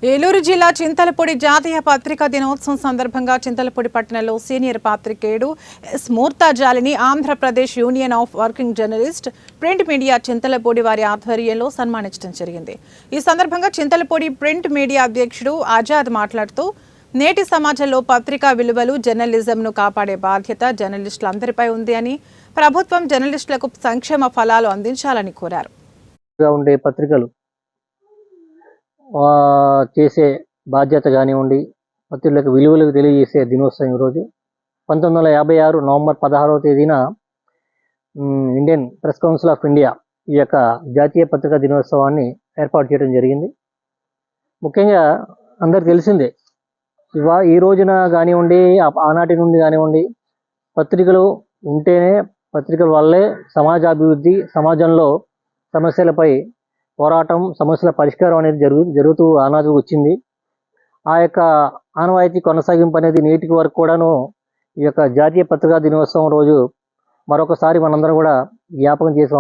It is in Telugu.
ఏలూరు జిల్లా చింతలపూడి జాతీయ పత్రికా దినోత్సవం సందర్భంగా చింతలపూడి పట్టణంలో senior పాత్రికేయుడు yes మూర్తాజాలిని Andhra Pradesh union of working journalist print media Chintalapudi వారి ఆధ్వర్యంలో సన్మానించడం జరిగింది. ఈ సందర్భంగా చింతలపూడి ప్రింట్ మీడియా అధ్యక్షుడు ఆజాద్ మాట్లాడుతూ నేటి సమాజంలో పత్రికా విలువలు జర్నలిజంను కాపాడే బాధ్యత జర్నలిస్టులందరిపై ఉంది అని, ప్రభుత్వం జర్నలిస్టులకు సంక్షేమ ఫలాలు అందించాలని కోరారు. ఉండే పత్రికలు చేసే బాధ్యత కానివ్వండి, పత్రికలకు విలువలకు తెలియజేసే దినోత్సవం ఈరోజు 1956 నవంబర్ 16వ తేదీన Indian press council of India ఈ యొక్క జాతీయ పత్రికా దినోత్సవాన్ని ఏర్పాటు చేయడం జరిగింది. ముఖ్యంగా అందరికి తెలిసిందే, ఈ రోజున కానివ్వండి, ఆనాటి నుండి కానివ్వండి, పత్రికలు ఉంటేనే, పత్రికల వల్లే సమాజాభివృద్ధి, సమాజంలో సమస్యలపై పోరాటం, సమస్యల పరిష్కారం అనేది జరుగుతూ ఆనాడు వచ్చింది. ఆ యొక్క ఆనవాయితీ కొనసాగింపు అనేది నేటికి వరకు కూడాను ఈ యొక్క జాతీయ పత్రికా దినోత్సవం రోజు మరొకసారి మనందరం కూడా జ్ఞాపకం చేసిన